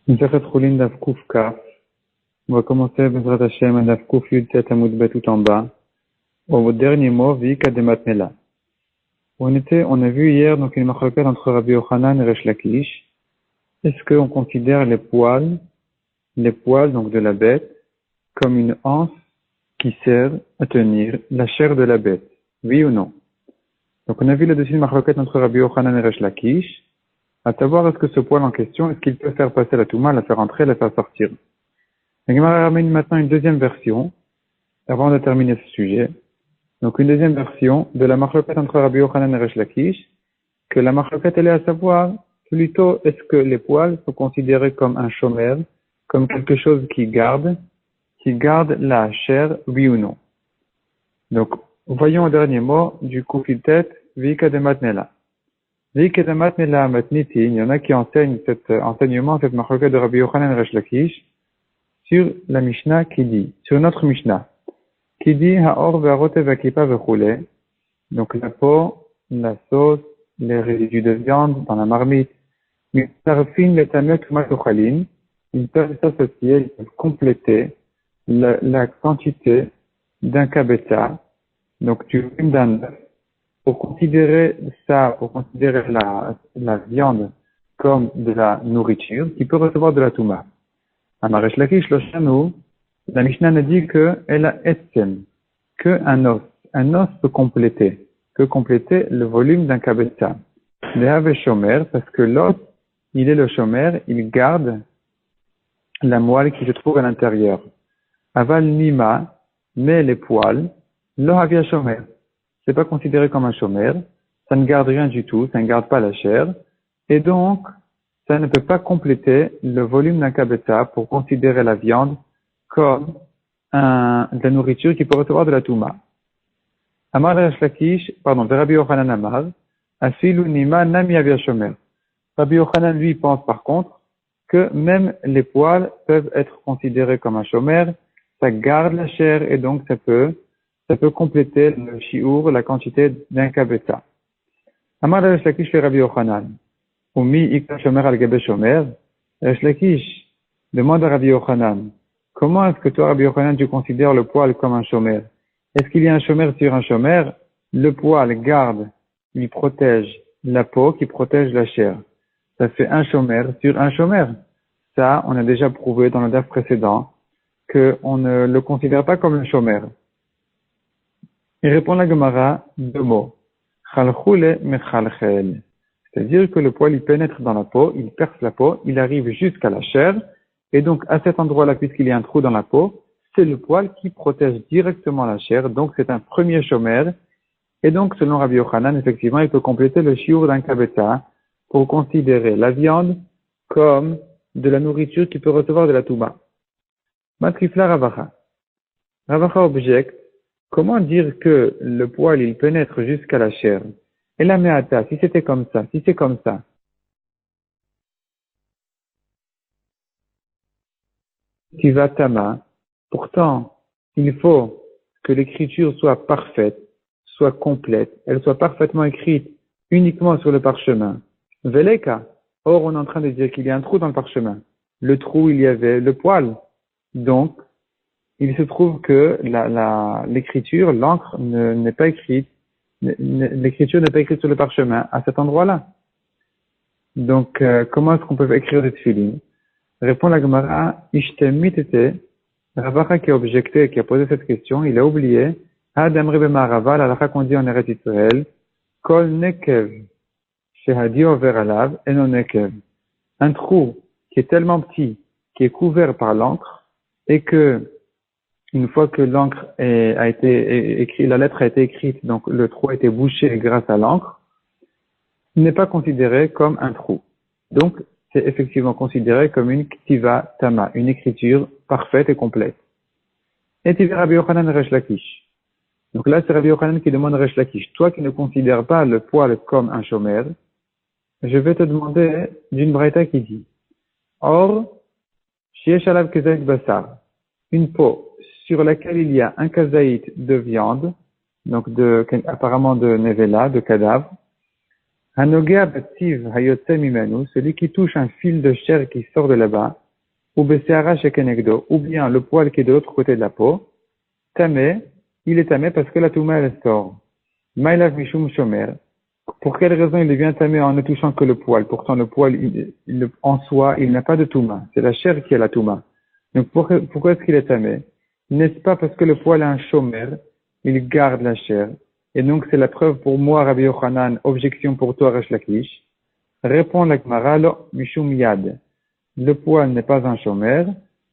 Meseret Choulin Daf Kuf Kaf. On va commencer Bezrat Hashem à Daf Kuf Yud Tet Amud Bet tout en bas. Au dernier mot, Vika de Matmela. On a vu hier donc une marquette entre Rabbi Yochanan et Resh Lakish. Est-ce qu'on considère les poils donc de la bête comme une anse qui sert à tenir la chair de la bête? Oui ou non? Donc on a vu là-dessus une marquette entre Rabbi Yochanan et Resh Lakish. À savoir, est-ce que ce poil en question, est-ce qu'il peut faire passer la touma, la faire entrer, la faire sortir? La Gemara ramène maintenant une deuxième version, avant de terminer ce sujet. Donc une deuxième version de la marloquette entre Rabbi Yochanan et Resh Lakish, que la marloquette elle est à savoir, plutôt est-ce que les poils sont considérés comme un shomer, comme quelque chose qui garde la chair, oui ou non. Donc, voyons au dernier mot du Kufil Tet, Vika de Matnela. Vika de Matnela Matniti, il y en a qui enseignent cet enseignement, cette marloquette de Rabbi Yochanan et Resh Lakish, sur la Mishnah qui dit, sur notre Mishnah, qui dit Ha'or ve'arote ve'aklipa ve'choulé, donc la peau, la sauce, les résidus de viande dans la marmite, mitzarfin letamot matochalin, ils peuvent s'associer, ils peuvent compléter la quantité d'un kabetza, donc du rhume d'un œuf, pour considérer la viande comme de la nourriture qui peut recevoir de la touma. Amaresh Lakish Loshanu, la Mishnah nous dit que elle a etzem, que un os peut compléter le volume d'un kabetza. Le shomer, parce que l'os, il est le shomer, il garde la moelle qui se trouve à l'intérieur. Aval nima, mais les poils, lo havia shomer. C'est pas considéré comme un shomer, ça ne garde rien du tout, ça ne garde pas la chair, et donc, ça ne peut pas compléter le volume d'un kabetza pour considérer la viande comme de la nourriture qui peut recevoir de la touma. Amar Resh Lakish, Rabbi Yochanan Amar, Afilu Nima Nami Avia Shomer. Rabbi Yochanan, lui, pense par contre que même les poils peuvent être considérés comme un shomer, ça garde la chair et donc ça peut compléter le shiur, la quantité d'un kabetza. Amar Resh Lakish le Rabbi Yochanan. Umi ikra shomer al gabe shomer. Resh Lakish demande à Rabbi Yochanan, comment est-ce que toi, Rabbi Yochanan, tu considères le poil comme un shomer? Est-ce qu'il y a un shomer sur un shomer? Le poil garde, il protège la peau qui protège la chair. Ça fait un shomer sur un shomer. Ça, on a déjà prouvé dans le daf précédent qu'on ne le considère pas comme un shomer. Il répond la Gemara deux mots. Chalchule mechalchel. C'est-à-dire que le poil, il pénètre dans la peau, il perce la peau, il arrive jusqu'à la chair, et donc à cet endroit-là, puisqu'il y a un trou dans la peau, c'est le poil qui protège directement la chair, donc c'est un premier shomer, et donc selon Rabbi Yochanan, effectivement, il peut compléter le shiur d'un kabetza pour considérer la viande comme de la nourriture qui peut recevoir de la touma. Matrifla Ravacha. Ravacha objecte, comment dire que le poil, il pénètre jusqu'à la chair? Et la meata, si c'était comme ça, si c'est comme ça, Tivatama, pourtant, il faut que l'écriture soit parfaite, soit complète, elle soit parfaitement écrite uniquement sur le parchemin. Veleka, or on est en train de dire qu'il y a un trou dans le parchemin. Le trou, il y avait le poil. Donc, il se trouve que l'écriture, l'encre n'est pas écrite, l'écriture n'est pas écrite sur le parchemin à cet endroit-là. Donc, comment est-ce qu'on peut écrire des tefilin? Répond la Gemara, Ishtemitete, Ravacha qui a objecté, qui a posé cette question, il a oublié, Adam Rebbe Marava, la halakha qu'on dit en Eretz Israël, Kol Nekev, Shehadi over alav, Eno Nekev. Un trou qui est tellement petit, qui est couvert par l'encre, et que, une fois que l'encre a été écrite, la lettre a été écrite, donc le trou a été bouché grâce à l'encre, il n'est pas considéré comme un trou. Donc, c'est effectivement considéré comme une ktiva tama, une écriture parfaite et complète. Et tu Rabbi Yochanan Resh Lakish. Donc là, c'est Rabbi Yochanan qui demande Resh Lakish. Toi qui ne considères pas le poil comme un shomer, je vais te demander d'une braïta qui dit, or, shiesh alav kezait basar, une peau sur laquelle il y a un kazaït de viande, donc apparemment de nevela, de cadavre, Hanogea bativ hayotse mimenu, celui qui touche un fil de chair qui sort de là-bas, ou beseara shekenegdo, ou bien le poil qui est de l'autre côté de la peau, tamé, il est tamé parce que la touma elle sort. Maïlav mishum shomer. Pour quelle raison il devient tamé en ne touchant que le poil? Pourtant le poil, en soi, il n'a pas de touma. C'est la chair qui a la touma. Donc pourquoi est-ce qu'il est tamé? N'est-ce pas parce que le poil a un shomer, il garde la chair. Et donc c'est la preuve pour moi, Rabbi Yochanan, objection pour toi, Resh Lakish. Répond la Gemara, lo mishum yad. Le poil n'est pas un shomer.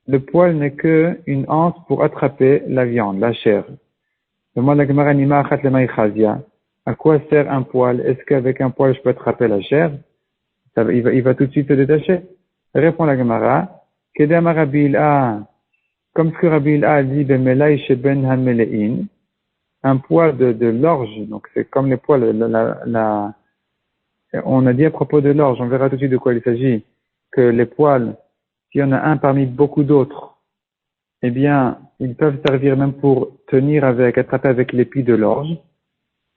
Le poil n'est que une anse pour attraper la viande, la chair. Demande la Gemara nima achat lemay chazia. À quoi sert un poil? Est-ce qu'avec un poil je peux attraper la chair? Il va tout de suite se détacher. Répond la Gemara. Kedama Rabbi Il'a. Comme ce que Rabbi Il'a a dit, bemelay sheben hamelein. Un poil de l'orge. Donc c'est comme les poils, on a dit à propos de l'orge, on verra tout de suite de quoi il s'agit, que les poils, s'il y en a un parmi beaucoup d'autres, eh bien, ils peuvent servir même pour tenir avec, attraper avec l'épi de l'orge.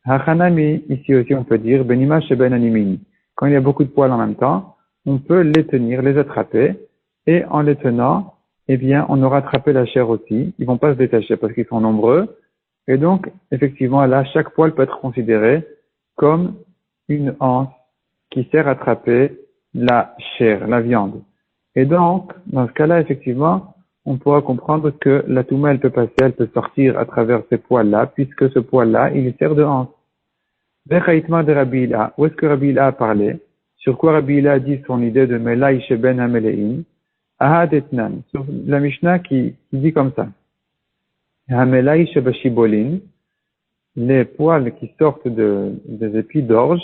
Hachanami, ici aussi on peut dire, benima sheben animin. Quand il y a beaucoup de poils en même temps, on peut les tenir, les attraper, et en les tenant, eh bien, on aura attrapé la chair aussi. Ils vont pas se détacher parce qu'ils sont nombreux. Et donc, effectivement, là, chaque poil peut être considéré comme une anse qui sert à attraper la chair, la viande. Et donc, dans ce cas-là, effectivement, on pourra comprendre que la touma, elle peut passer, elle peut sortir à travers ces poils-là, puisque ce poil-là, il sert de anse. Vechaïtma de Rabbi Il'a. Où est-ce que Rabbi Il'a a parlé? Sur quoi Rabbi Il'a a dit son idée de Melai Sheben Hamelein? Ahad etnan. Sur la Mishnah qui dit comme ça. Hamelai Shebashibolin. Les poils qui sortent des épis d'orge.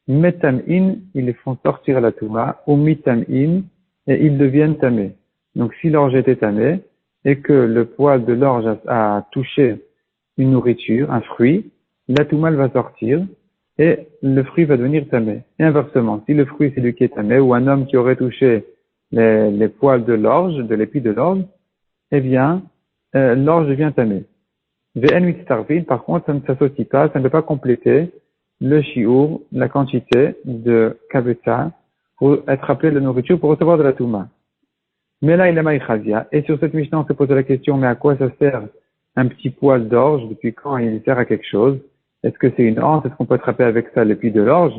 Metam'in, ils les font sortir la touma. Ou mitam'in, et ils deviennent tamés. Donc si l'orge était tamée, et que le poil de l'orge a touché une nourriture, un fruit, la touma va sortir, et le fruit va devenir tamé. Et inversement, si le fruit c'est lui qui est tamé, ou un homme qui aurait touché les poils de l'orge, de l'épi de l'orge, eh bien, l'orge devient tamé. VN 8 starvin, par contre, ça ne s'associe pas, ça ne peut pas compléter le shiur, la quantité de kabetza, pour être appelé de nourriture, pour recevoir de la touma. Mais là, il a maïchazia. Et sur cette Mishnah, on se pose la question, mais à quoi ça sert un petit poil d'orge? Depuis quand il sert à quelque chose? Est-ce que c'est une anse? Est-ce qu'on peut attraper avec ça l'épi de l'orge?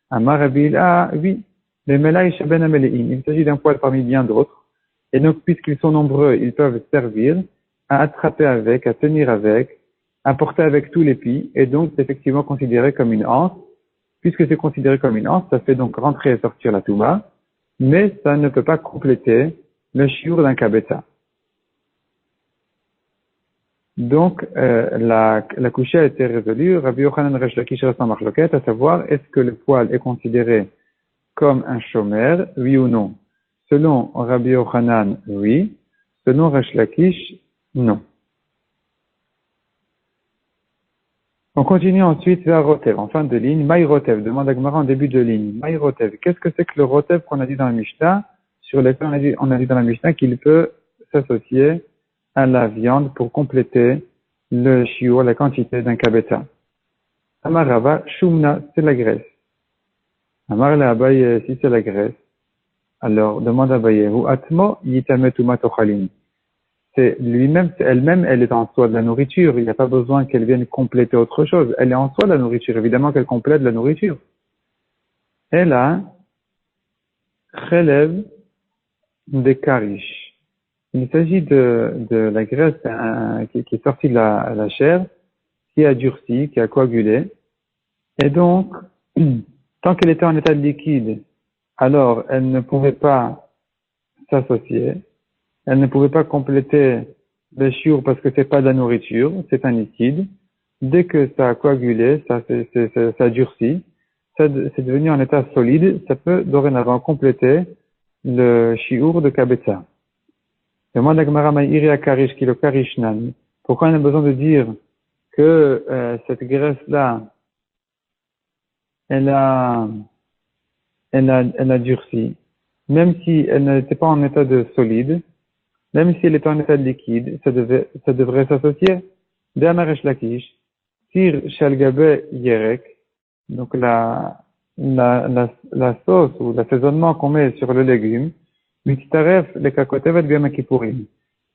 Amar Rabbi Il'a, oui. Les Melai Sheben Hamelein. Il s'agit d'un poil parmi bien d'autres. Et donc, puisqu'ils sont nombreux, ils peuvent servir à attraper avec, à tenir avec, à porter avec tout l'épi. Et donc, c'est effectivement considéré comme une anse. Puisque c'est considéré comme une anse, ça fait donc rentrer et sortir la touma. Mais ça ne peut pas compléter le shiur d'un kabetza. Donc, la couchée a été résolue. Rabbi Yochanan Resh Lakish reste en marloquette, à savoir, est-ce que le poil est considéré comme un shomer, oui ou non? Selon Rabbi Yochanan, oui. Selon Resh Lakish, non. On continue ensuite vers Rotev, en fin de ligne. Maï Rotev, demande à Gemara en début de ligne. Maï Rotev, qu'est-ce que c'est que le Rotev qu'on a dit dans la Mishnah, sur lequel on a dit dans la Mishnah qu'il peut s'associer à la viande pour compléter le shiur, la quantité d'un kabetza. Amar Rava, shumna, c'est la graisse. Amar le Abaye, si c'est la graisse, alors demande à Abaye, ou atmo yitame tuma tochalim. C'est lui-même, elle-même, elle est en soi de la nourriture. Il n'y a pas besoin qu'elle vienne compléter autre chose. Elle est en soi de la nourriture. Évidemment qu'elle complète la nourriture. Elle a relève des karish. Il s'agit de la graisse qui est sortie de la chair, qui a durci, qui a coagulé. Et donc, tant qu'elle était en état de liquide, alors elle ne pouvait pas s'associer. Elle ne pouvait pas compléter le shiur parce que c'est pas de la nourriture, c'est un liquide. Dès que ça a coagulé, ça a durci, c'est devenu en état solide, ça peut dorénavant compléter le shiur de kabetza. Demande à Gemara Maïri à Karish, qui le Karishnan. Pourquoi on a besoin de dire que cette graisse-là, elle a durci, même si elle n'était pas en état de solide, même si elle était en état de liquide, ça devrait s'associer. D'Amaresh Lakish, Sir Shalgabe Yerek, donc la la sauce ou l'assaisonnement qu'on met sur le légume, mitzaref le kakotevet b'yom kippourim.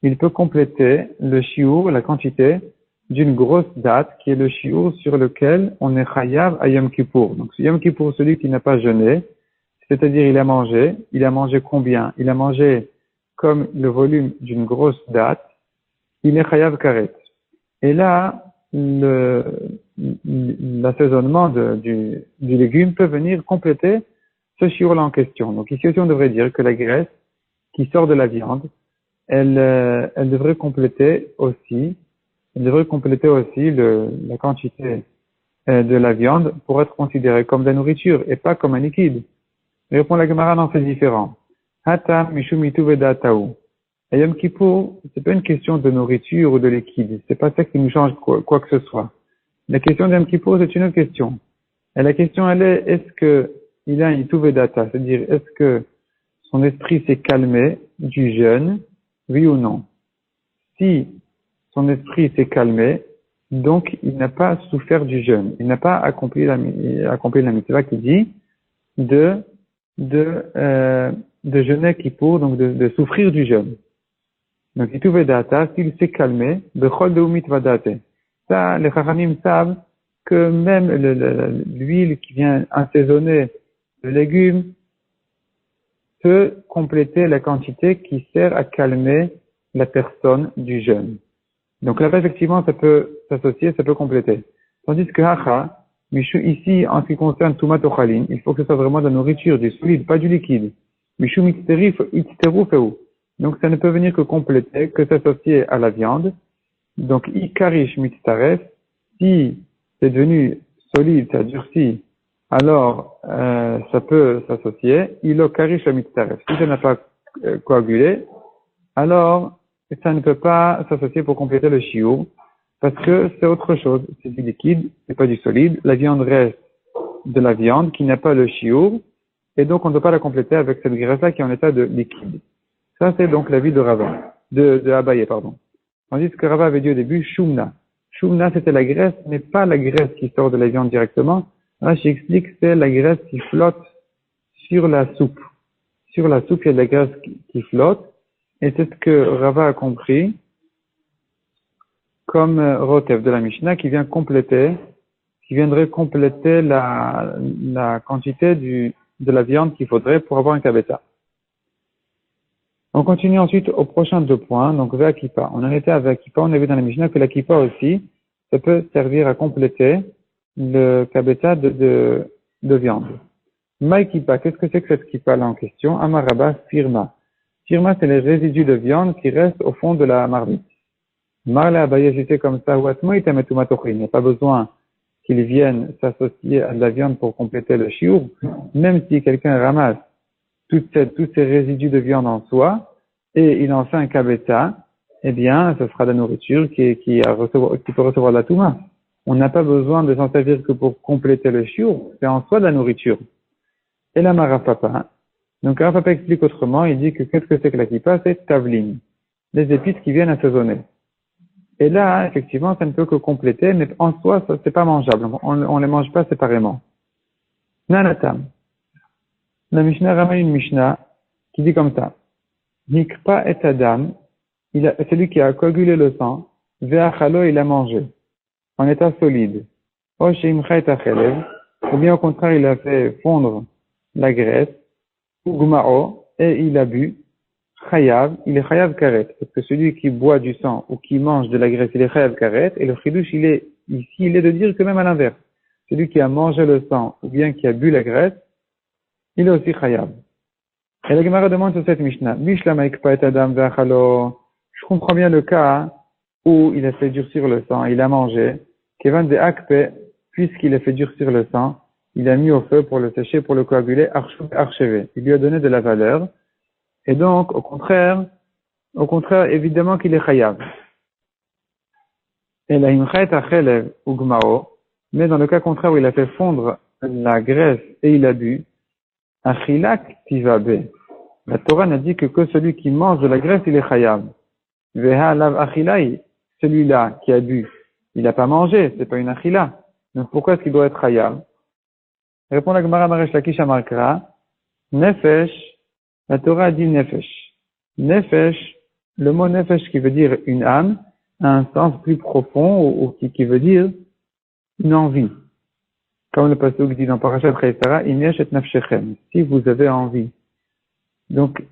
Il peut compléter le shiur, la quantité d'une grosse date, qui est le shiur sur lequel on est chayav à Yom Kippour. Donc, Yom Kippour, celui qui n'a pas jeûné, c'est-à-dire il a mangé combien? Il a mangé comme le volume d'une grosse date, il est chayav karet. Et là, l'assaisonnement du légume peut venir compléter ce shiur-là en question. Donc ici aussi, on devrait dire que la graisse qui sort de la viande, elle devrait compléter aussi la quantité de la viande pour être considérée comme de la nourriture et pas comme un liquide. Répond la Gemara, non, c'est différent. Hatam mishumitu vedatau. À Yom Kippour, c'est pas une question de nourriture ou de liquide. C'est pas ça qui nous change quoi que ce soit. La question de Yom Kippour, c'est une autre question. Et la question, elle est, est-ce que il a un itu vedata? C'est-à-dire, est-ce que son esprit s'est calmé du jeûne? Oui ou non? Si son esprit s'est calmé, donc il n'a pas souffert du jeûne. Il n'a pas accompli la mitzvah qui dit de jeûner Kippour, donc de souffrir du jeûne. Donc, il trouve data, s'il s'est calmé, bechol de mitzvah date. Ça, les chachamim savent que même l'huile qui vient assaisonner le légume peut compléter la quantité qui sert à calmer la personne du jeûne. Donc là, effectivement, ça peut s'associer, ça peut compléter. Tandis que hacha, Michou, ici, en ce qui concerne Tumat Ochalin, il faut que ce soit vraiment de la nourriture, du solide, pas du liquide. Michou Mitzteru Feu. Donc ça ne peut venir que compléter, que s'associer à la viande. Donc Ikarish Mitztaref, si c'est devenu solide, ça durcit, alors ça peut s'associer. Ilo Karish Mitztaref. Si ça n'a pas coagulé, alors ça ne peut pas s'associer pour compléter le shiur, parce que c'est autre chose. C'est du liquide, c'est pas du solide. La viande reste de la viande qui n'a pas le shiur, et donc on ne peut pas la compléter avec cette graisse-là qui est en état de liquide. Ça, c'est donc l'avis de Rava, de Abaye, pardon. Tandis que Rava avait dit au début, Shumna. Shumna, c'était la graisse, mais pas la graisse qui sort de la viande directement. Là, j'explique, c'est la graisse qui flotte sur la soupe. Sur la soupe, il y a de la graisse qui flotte, et c'est ce que Rava a compris comme Rotev de la Mishnah qui viendrait compléter la quantité de la viande qu'il faudrait pour avoir un kabeta. On continue ensuite au prochain 2 points, donc vers Kippa. On en était avec Kippa, on a vu dans la Mishnah que la Kippa aussi, ça peut servir à compléter le kabeta de viande. Maï Kippa, qu'est-ce que c'est que cette Kippa là en question? Amaraba firma. Firma, c'est les résidus de viande qui restent au fond de la marmite. Marla Abaye, j'étais comme ça, il n'y a pas besoin qu'ils viennent s'associer à de la viande pour compléter le shiur, même si quelqu'un ramasse tous ces résidus de viande en soi, et il en fait un kabeta, eh bien, ce sera de la nourriture qui peut recevoir de la touma. On n'a pas besoin de s'en servir que pour compléter le shiur, c'est en soi de la nourriture. Et la Marafapa. Donc, Marafapa explique autrement, il dit que qu'est-ce que c'est que la kippa? C'est tavlin. Les épices qui viennent assaisonner. Et là, effectivement, ça ne peut que compléter, mais en soi, ça, c'est pas mangeable. On les mange pas séparément. Nanatam. La Mishnah ramène une Mishnah qui dit comme ça. Nikpa et Adam, celui qui a coagulé le sang, ve'achalo, il a mangé, en état solide. O sheimcha et achelev, ou bien au contraire, il a fait fondre la graisse, ou gumao, et il a bu, chayav, il est chayav karet, parce que celui qui boit du sang ou qui mange de la graisse, il est chayav karet, et le chidouche, il est de dire que même à l'inverse, celui qui a mangé le sang ou bien qui a bu la graisse, il est aussi chayav. Et la Gemara demande sur cette Mishnah, Mishlama ikpa et adam ve'achalo, je comprends bien le cas où il a fait durcir le sang, il a mangé, kevan de akpe, puisqu'il a fait durcir le sang, il a mis au feu pour le sécher, pour le coaguler, archevé. Il lui a donné de la valeur, et donc, au contraire, évidemment qu'il est chayav. Et la imchet achelev ugmao, mais dans le cas contraire où il a fait fondre la graisse et il a bu, achilak tivabe. La Torah n'a dit que celui qui mange de la graisse, il est chayav. Veha lav achilai, celui-là qui a bu, il n'a pas mangé, c'est pas une achila. Donc pourquoi est-ce qu'il doit être chayav? Répond la Gemara Maresh Lakish Amarkra. Nefesh, la Torah dit Nefesh. Nefesh, le mot Nefesh qui veut dire une âme, a un sens plus profond ou qui veut dire une envie. Comme le pasuk dit dans Parashat Chaïsara, Inesh et Nafshechem, si vous avez envie. Donc,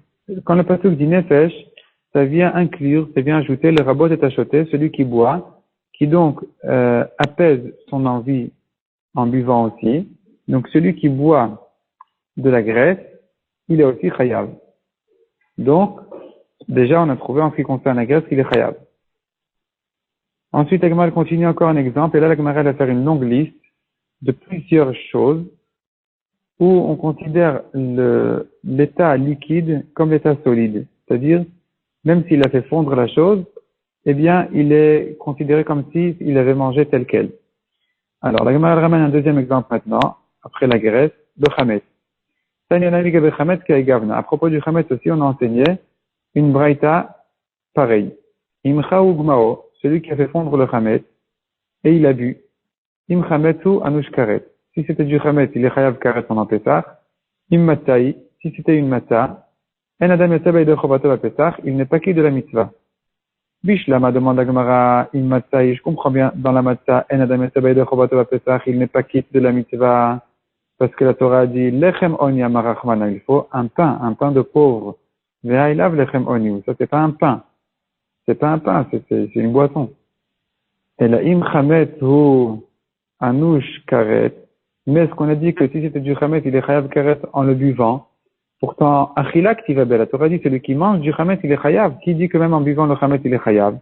quand le pasuk dit Nefesh, ça vient inclure, ça vient ajouter le rabot et achoté, celui qui boit, qui donc apaise son envie en buvant aussi. Donc celui qui boit de la graisse, il est aussi chayav. Donc, déjà on a trouvé en ce qui concerne la graisse qu'il est chayav. Ensuite, Agmar continue encore un exemple, et là Agmar va faire une longue liste de plusieurs choses où on considère l'état liquide comme l'état solide. C'est-à-dire, même s'il a fait fondre la chose, eh bien, il est considéré comme s'il avait mangé tel quel. Alors, la Gemara ramène un deuxième exemple maintenant, après la graisse, le chametz. À propos du chametz aussi, on a enseigné une braïta pareille. Imcha ou gmao, celui qui a fait fondre le chametz, et il a bu. Im chametzu anush karet. Si c'était du chametz, il est chayav karet pendant Pesach. Im matai, si c'était une mata, en adam yatsa b'yedei chovato Pesach, il n'est pas qui de la mitzvah. Bishlama demande à Gemara, im matai, je comprends bien, dans la matzah, en adam yatsa b'yedei chovato Pesach, il n'est pas quitte de la mitzvah, parce que la Torah a dit, lechem oni amarachmana, il faut un pain de pauvre. Ve'ailav lechem oni, ça c'est pas un pain. C'est pas un pain, c'est une boisson. Et la im chametz hu anush karet, mais ce qu'on a dit que si c'était du chametz, il est chayav karet en le buvant. Pourtant, achilak tivabel, la Torah dit, celui qui mange du chametz, il est chayav. Qui dit que même en buvant le chametz, il est chayav?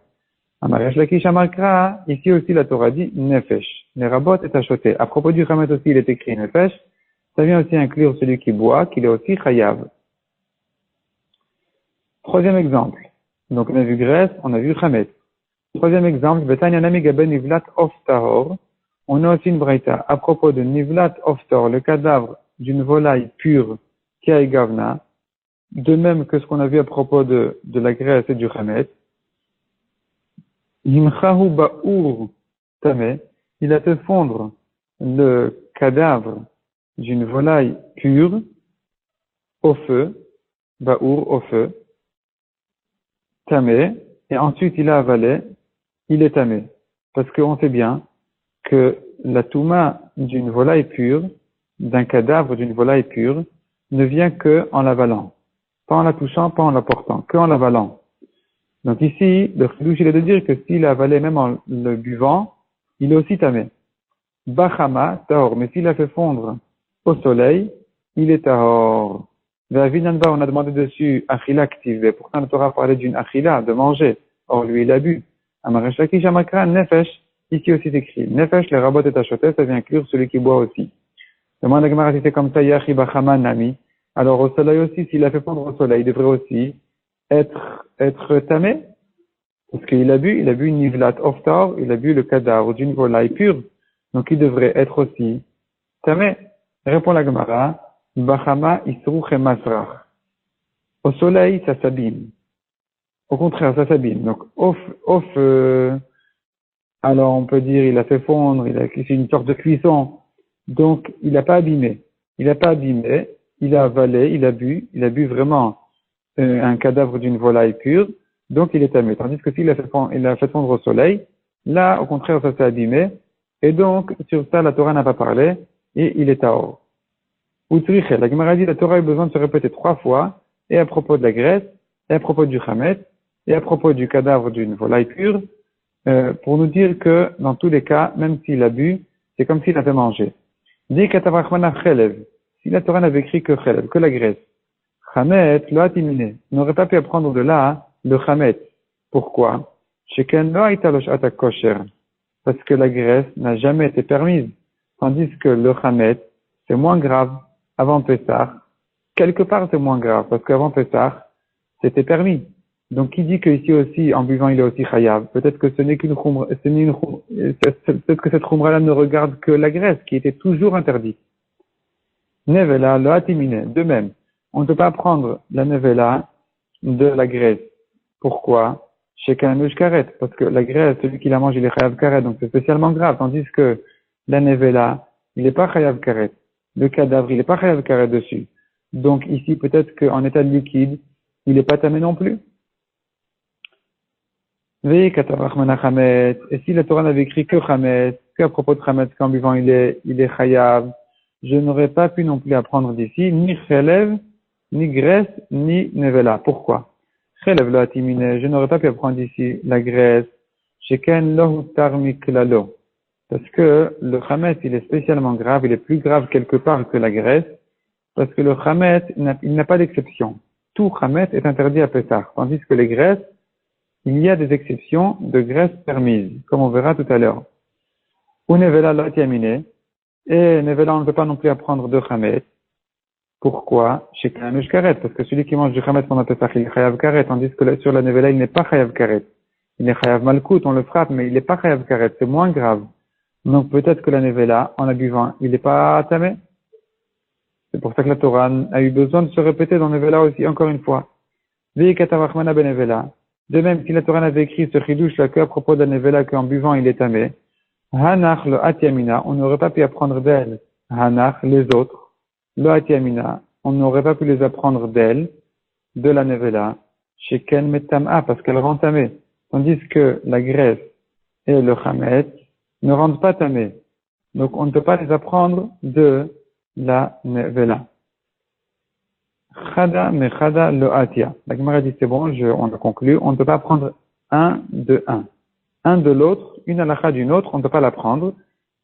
Amaresh lakish amarkra, ici aussi la Torah dit nefesh. Les rabot est achoté. À propos du chametz aussi, il est écrit nefesh. Ça vient aussi inclure celui qui boit, qu'il est aussi chayav. Troisième exemple. Donc on a vu graisse, on a vu chametz. Troisième exemple, Betanya nami gaben nivlat of tahor. On a aussi une braïta à propos de nivlat of tahor, le cadavre d'une volaille pure qui a gavna, de même que ce qu'on a vu à propos de la graisse et du chametz. Yimchahu ba'ur tameh, il a fait fondre le cadavre d'une volaille pure au feu, ba'ur au feu, tameh, et ensuite il a avalé, il est tamé. Parce qu'on sait bien que la touma d'une volaille pure, d'un cadavre d'une volaille pure, ne vient que en l'avalant. Pas en la touchant, pas en la portant, que en l'avalant. Donc ici, le chidouche, il est de dire que s'il a avalé même en le buvant, il est aussi tamé. Bachama, tahor. Mais s'il a fait fondre au soleil, il est tahor. Ve'avinanva, on a demandé dessus achila ktiveh. Pourtant, la Torah parlait d'une achila, de manger. Or, lui, il a bu. Amaresh lakish amakra, nefesh. Ici aussi c'est écrit. Nefesh, les rabot et achoté, ça vient inclure celui qui boit aussi. Demande à Gemara si c'est comme ça, yachi bachama nami. Alors, au soleil aussi, s'il a fait fondre au soleil, il devrait aussi être tamé. Parce qu'il a bu une nivlat oftar, il a bu le cadavre d'une volaille pure. Donc, il devrait être aussi tamé. Répond la Gemara, bachama isruch masrach. Au soleil, ça s'abîme. Au contraire, ça s'abîme. Donc, au feu, alors on peut dire, il a fait fondre, c'est une sorte de cuisson. Donc, il n'a pas abîmé. Il a avalé, il a bu vraiment un cadavre d'une volaille pure, donc il est tamé. Tandis que s'il a fait fondre au soleil, là, au contraire, ça s'est abîmé, et donc, sur ça, la Torah n'a pas parlé, et il est tahor. Utriche, la Gemara dit, la Torah a besoin de se répéter 3 fois, et à propos de la graisse, et à propos du chametz, et à propos du cadavre d'une volaille pure, pour nous dire que, dans tous les cas, même s'il a bu, c'est comme s'il avait mangé. Dit katavrachmana chelev. Si la Torah n'avait écrit que chelev, que la graisse, chametz lo atimine, n'aurait pas pu apprendre de là le chametz. Pourquoi? Sheken lo aita lo sh'ata kosher. Parce que la graisse n'a jamais été permise. Tandis que le chametz, c'est moins grave avant Pessah. Quelque part, c'est moins grave, parce qu'avant Pessah, c'était permis. Donc, qui dit que ici aussi, en buvant, il est aussi chayav? Peut-être que ce n'est qu'une khumra, peut-être que cette khumra-là ne regarde que la graisse, qui était toujours interdite. Nevela, lo atimine. De même, on ne peut pas prendre la nevela de la graisse. Pourquoi? Chez Kanush karet. Parce que la graisse, celui qui la mange, il est chayav karet, donc c'est spécialement grave. Tandis que la nevela, il n'est pas chayav karet. le cadavre, il n'est pas chayav karet dessus. Donc ici, peut-être qu'en état de liquide, il n'est pas tamé non plus. Et si la Torah n'avait écrit que chametz, qu'à propos de chametz, qu'en buvant il est chayav, je n'aurais pas pu non plus apprendre d'ici, ni chelev, ni graisse, ni nevela. Pourquoi? Chelev lo atimine, je n'aurais pas pu apprendre d'ici la graisse, sheken lo hutar miklalo. Parce que le chametz, il est spécialement grave, il est plus grave quelque part que la graisse, parce que le chametz, il n'a pas d'exception. Tout chametz est interdit à Pessah, tandis que les graisses, il y a des exceptions de graisses permises, comme on verra tout à l'heure. Ou nevela lo atimine, et nevela, on ne peut pas non plus apprendre de chametz. Pourquoi? Chez Kanush Karet, parce que celui qui mange du chametz pendant Pessah, il est chayav karet, tandis que sur la nevela, il n'est pas chayav karet. Il est chayav malkout, on le frappe, mais il n'est pas chayav karet, c'est moins grave. Donc peut-être que la nevela, en la buvant, il n'est pas tamé. C'est pour ça que la Torah a eu besoin de se répéter dans nevela aussi, encore une fois. De même, si la Torah avait écrit ce chidouche là que à propos de la nevela, qu'en buvant il est tamé, Hanach le Atiamina, on n'aurait pas pu apprendre d'elle. Hanach, les autres, le Atiamina, on n'aurait pas pu les apprendre d'elle, de la nevela, chez Ken Metama, parce qu'elle rend tamé. Tandis que la graisse et le chametz ne rendent pas tamé. Donc on ne peut pas les apprendre de la nevela. Chada mechada lo atia. La Gemara dit c'est bon, on a conclu, on ne peut pas prendre un de un. Un de l'autre, une halakha d'une autre, on ne peut pas l'apprendre,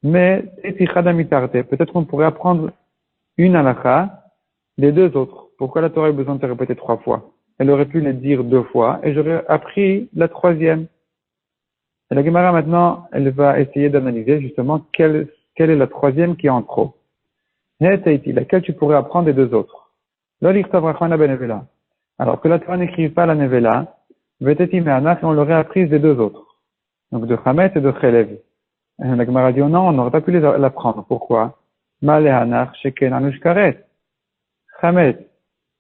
mais peut-être qu'on pourrait apprendre une halakha des deux autres. Pourquoi la Torah a besoin de se répéter 3 fois? Elle aurait pu les dire 2 fois et j'aurais appris la 3e. Et la Gemara maintenant, elle va essayer d'analyser justement quelle est la 3e qui est en trop. Laquelle tu pourrais apprendre des 2 autres. Alors que la Torah n'écrive pas la nevela, et on l'aurait apprise des 2 autres. Donc de chametz et de chelev. La Gemara dit non, on n'aurait pas pu l'apprendre. Pourquoi? Malehanach sheken anush karet. Chametz,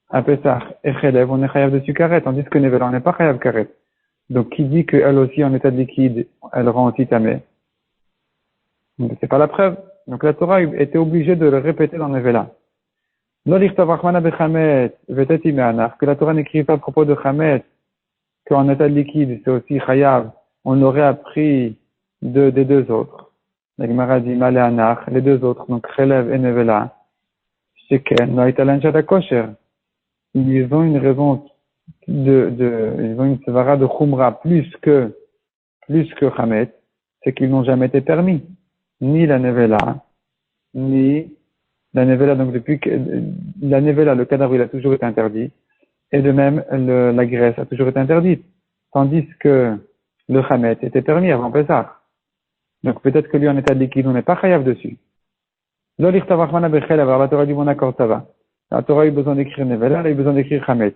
à Pessah et chelev, on est chayav dessus karet, tandis que nevela, on n'est pas chayav karet. Donc qui dit qu'elle aussi en état de liquide, elle rend aussi tamé? C'est pas la preuve. Donc la Torah était obligée de le répéter dans nevela. Que la Torah n'écrit pas à propos de chametz, qu'en état de liquide, c'est aussi chayav, on aurait appris des 2 autres. La Gemara dit Malehanach, les 2 autres, donc chelev et nevela, sheken, no italen shata kosher. Ils ont une raison ils ont une svara de chumra plus que chametz, c'est qu'ils n'ont jamais été permis. Ni la nevela, ni la nevela, donc depuis que la nevela, le cadavre, il a toujours été interdit, et de même, la graisse a toujours été interdite. Tandis que le chametz était permis avant Pessah. Donc peut-être que lui en état de liquide, on n'est pas chayav dessus. Alors la Torah dit bon accord, ça va. La Torah a eu besoin d'écrire nevela, elle a eu besoin d'écrire chametz.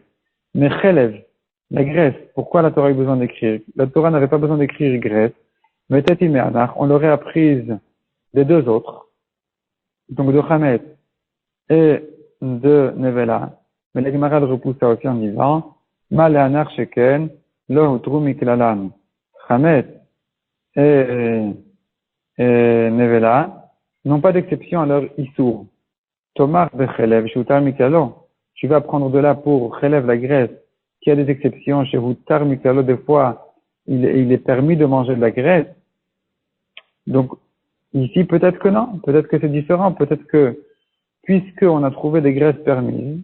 Mais chelev, la graisse, pourquoi la Torah a eu besoin d'écrire? La Torah n'avait pas besoin d'écrire graisse, mais on l'aurait apprise des 2 autres, donc de chametz et de nevela. Mais la Gemara repousse ça aussi en disant Malehanach sheken lo hutru miklalan. Chametz et nevela n'ont pas d'exception à leur issour. Tomar bechelev shutar miklalo. Tu vas prendre de là pour chelev la graisse, qui a des exceptions chez hutar miklalo, des fois il est permis de manger de la graisse. Donc ici peut-être que non, peut-être que c'est différent, peut-être que puisqu'on a trouvé des graisses permises,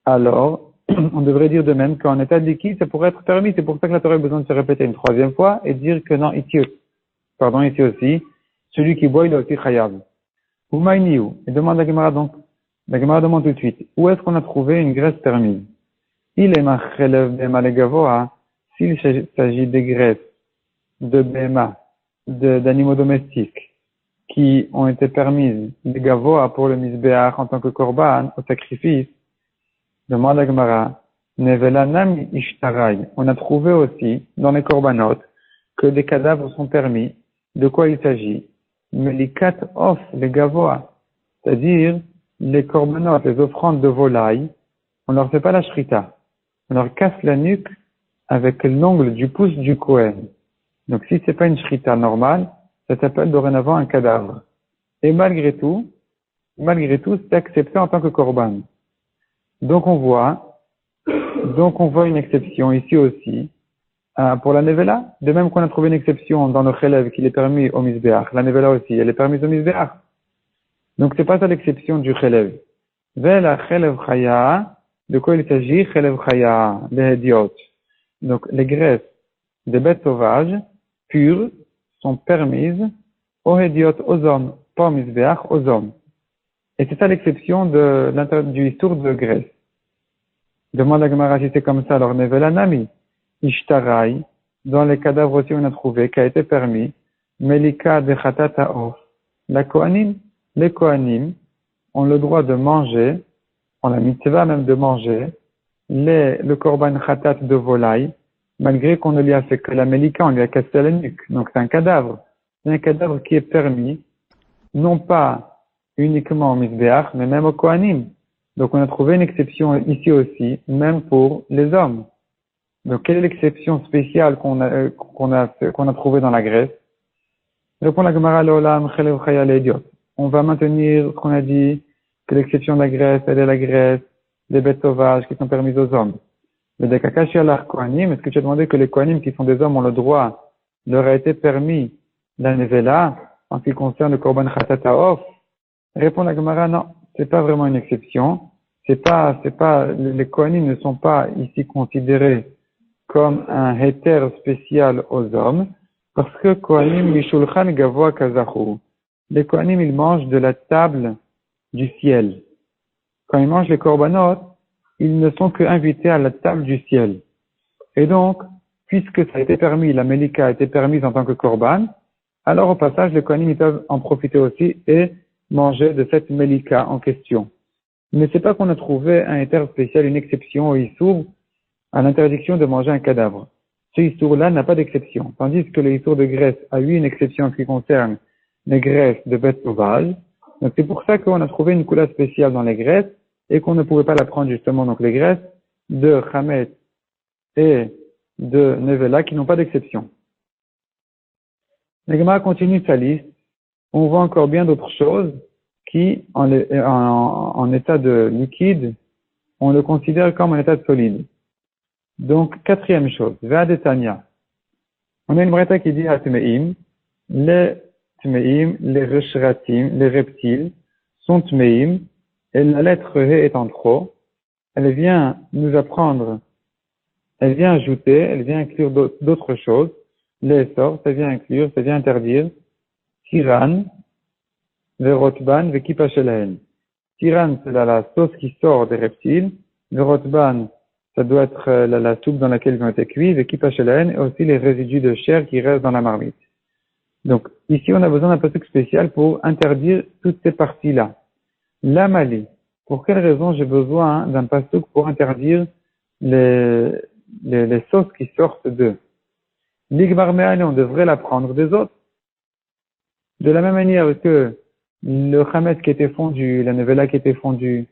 alors on devrait dire de même qu'en état de liquide, ça pourrait être permis. C'est pour ça que la Torah a besoin de se répéter une 3e fois et dire que non, ici aussi, celui qui boit, il est aussi chayav. Umayniu. Et demande la Gemara donc, la Gemara demande tout de suite, où est-ce qu'on a trouvé une graisse permise? Il est machelev bema legavoa, s'il s'agit des graisses de bema, d'animaux domestiques, qui ont été permises, des gavoa pour le misbéach en tant que korban, au sacrifice, demande la Gemara, nevela nam ishtarai. On a trouvé aussi, dans les korbanot, que des cadavres sont permis. De quoi il s'agit? Melikat of, les gavoa. C'est-à-dire, les korbanot, les offrandes de volaille, on leur fait pas la shrita. On leur casse la nuque avec l'ongle du pouce du Kohen. Donc si c'est pas une shrita normale, ça s'appelle dorénavant un cadavre. Et malgré tout, malgré tout, c'est accepté en tant que korban. Donc on voit une exception ici aussi, pour la nevela. De même qu'on a trouvé une exception dans le chelev qu'il est permis au misbeach. La nevela aussi, elle est permise au misbeach. Donc c'est pas ça l'exception du chelev. Vela chelev chaya, de quoi il s'agit? Chelev chaya, les hédiot. Donc les graisses des bêtes sauvages, pures, sont permises aux hédiot, aux hommes, pas au misbeach, aux hommes. Et c'est ça l'exception du issour de graisse. Demande à Gemara si c'est comme ça, alors nevela nami. Ishtarai, dans les cadavres aussi on a trouvé, qui a été permis, melika de chatata of. La kohanim, les kohanim ont le droit de manger, ont la mitzvah même de manger, le korban chatat de volaille, malgré qu'on ne lui a fait que la melika, on lui a cassé la nuque. Donc c'est un cadavre. C'est un cadavre qui est permis, non pas uniquement au misbeach, mais même au kohanim. Donc on a trouvé une exception ici aussi, même pour les hommes. Donc, quelle est l'exception spéciale qu'on a trouvée dans la Grèce? Répond la Gemara l'olam chelev chaya l'hédiot. On va maintenir ce qu'on a dit, que l'exception de la Grèce, elle est la Grèce des bêtes sauvages qui sont permises aux hommes. Mais des kakashi alar kohanim, est-ce que tu as demandé que les kohanim qui sont des hommes ont le droit, leur a été permis la nevela, en ce qui concerne le korban chatata of? Répond la Gemara, non, c'est pas vraiment une exception. Les kohanim ne sont pas ici considérés comme un héter spécial aux hommes, parce que Kohanim Mishulchan Gavoa Kazahu. Les Kohanim, ils mangent de la table du ciel. Quand ils mangent les korbanot, ils ne sont que invités à la table du ciel. Et donc, puisque ça a été permis, la Melika a été permise en tant que korban, alors au passage, les Kohanim, ils peuvent en profiter aussi et manger de cette Melika en question. Mais c'est pas qu'on a trouvé un héter spécial, une exception au Issour, à l'interdiction de manger un cadavre. Ce issour-là n'a pas d'exception, tandis que le issour de graisse a eu une exception en ce qui concerne les graisses de bêtes sauvages. Donc c'est pour ça qu'on a trouvé une couleur spéciale dans les graisses et qu'on ne pouvait pas la prendre justement, donc les graisses de Chamet et de Nevela qui n'ont pas d'exception. La Gemara continue sa liste. On voit encore bien d'autres choses qui, en état de liquide, on le considère comme un état de solide. Donc, quatrième chose, Ve'adetania. On a une braïta qui dit à Tmeim, les Reshratim, les reptiles, sont Tmeim, et la lettre He est en trop, elle vient nous apprendre, elle vient ajouter, elle vient inclure d'autres choses, les sorts, ça vient inclure, ça vient interdire, Tiran, Verotban, Vekipashelahen. Tiran, c'est la sauce qui sort des reptiles, Verotban, ça doit être la soupe dans laquelle ils ont été cuits, et kipachelahen, et aussi les résidus de chair qui restent dans la marmite. Donc, ici, on a besoin d'un pasuk spécial pour interdire toutes ces parties-là. L'amali. Pour quelle raison j'ai besoin d'un pasuk pour interdire les sauces qui sortent d'eux? L'igmar me'ale, on devrait la prendre des autres. De la même manière que le chametz qui était fondu, la nevela qui était fondue,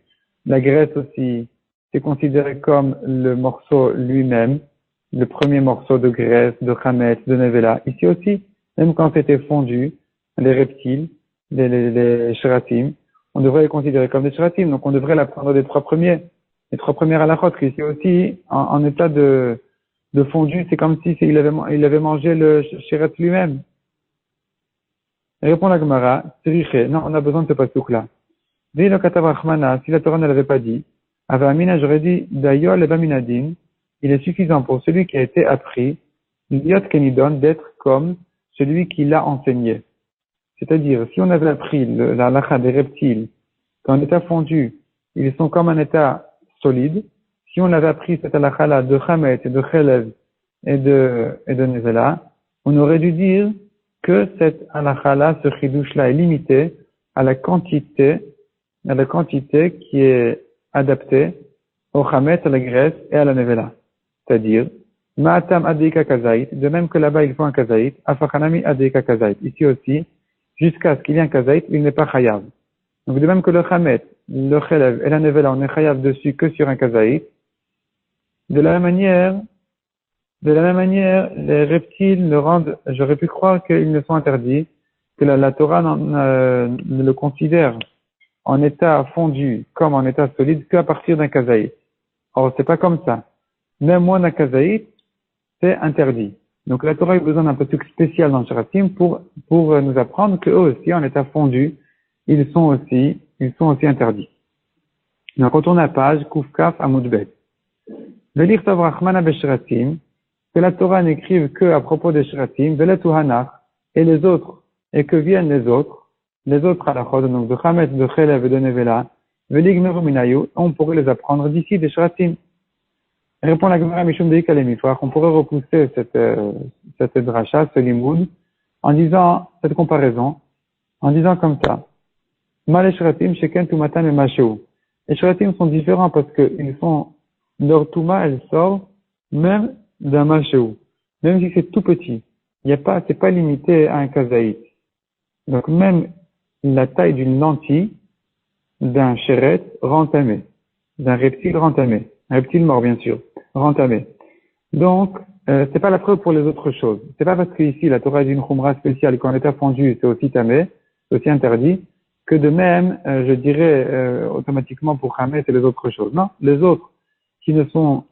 la graisse aussi, c'est considéré comme le morceau lui-même, le premier morceau de graisse, de chametz, de nevela. Ici aussi, même quand c'était fondu, les reptiles, les shratim, on devrait les considérer comme des shratim, donc on devrait la prendre des trois premiers. Les trois premières halachot, ici aussi, en état de fondu, c'est comme si il avait mangé le shirat lui-même. Répond la Gemara, non, on a besoin de ce pasuk-là. Si la Torah ne l'avait pas dit, Avamina, j'aurais dit, Dayol et Baminadin, il est suffisant pour celui qui a été appris, l'iot kenidon, d'être comme celui qui l'a enseigné. C'est-à-dire, si on avait appris la halakha des reptiles, qu'en état fondu, ils sont comme un état solide, si on avait appris cette halakha-là de chamet et de chelev et de nevela, on aurait dû dire que cette halakha-là, ce chidouche-là est limité à la quantité qui est adaptée au chamet, à la graisse et à la nevela. C'est-à-dire, ma'atam adeika kazait, de même que là-bas il faut un kazait, afachanami adeika kazait. Ici aussi, jusqu'à ce qu'il y ait un kazait, il n'est pas chayav. Donc de même que le chamet, le chelev et la nevela, on est chayav dessus que sur un kazait. De la même manière, les reptiles le rendent, j'aurais pu croire qu'ils ne sont interdits, que la Torah ne le considère en état fondu comme en état solide qu'à partir d'un kazaït. Or, c'est pas comme ça. Même moins d'un kazaït, c'est interdit. Donc, la Torah a eu besoin d'un truc spécial dans le Shiratim pour nous apprendre qu'eux aussi, en état fondu, ils sont aussi interdits. Donc, on tourne la page, Kufkaf Amoudbet. Velir Tavrachmana Beshiratim, que la Torah n'écrive que à propos des Shiratim, Veletu Hanach, et les autres, et que viennent les autres halachot, donc de Chametz, de Chelev et de Nevela, Veligmeru Minayu, on pourrait les apprendre d'ici des Shiratim. Répond la Gemara Mishum Deik Alemifrach, on pourrait repousser cette dracha, ce limoud, en disant, cette comparaison, en disant comme ça. Mal Shiratim, Sheken Tumatan et Masheu. Les Shiratim sont différents parce que leur Touma, elle sort même d'un Masheu. Même si c'est tout petit. C'est pas limité à un kazaït. Donc même la taille d'une lentille d'un chéret rentamé, d'un reptile rentamé, un reptile mort bien sûr, rentamé. Donc c'est pas la preuve pour les autres choses. C'est pas parce que ici la Torah est d'une khumra spéciale qu'en état fondu c'est aussi tamé, c'est aussi interdit, que de même je dirais automatiquement pour Hamé c'est les autres choses. Non, les autres qui ne sont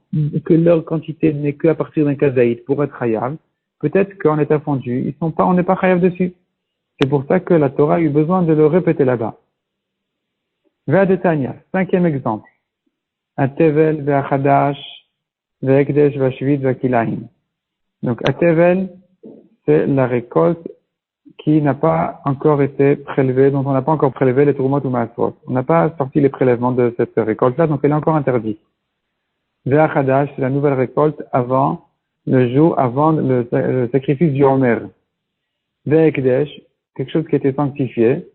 que leur quantité n'est qu'à partir d'un kazaït pour être hayav, peut-être qu'en état fondu on n'est pas hayav dessus. C'est pour ça que la Torah a eu besoin de le répéter là-bas. Ve'adetania, 5e exemple. Atevel, ve'achadash, ve'ekdesh, ve'ashvit, ve'kilaim. Donc, Atevel, c'est la récolte qui n'a pas encore été prélevée, dont on n'a pas encore prélevé les tourmot ou maasrot. On n'a pas sorti les prélèvements de cette récolte-là, donc elle est encore interdite. Ve'achadash, c'est la nouvelle récolte avant le sacrifice du Homer. Ve'ekdesh, quelque chose qui était sanctifié,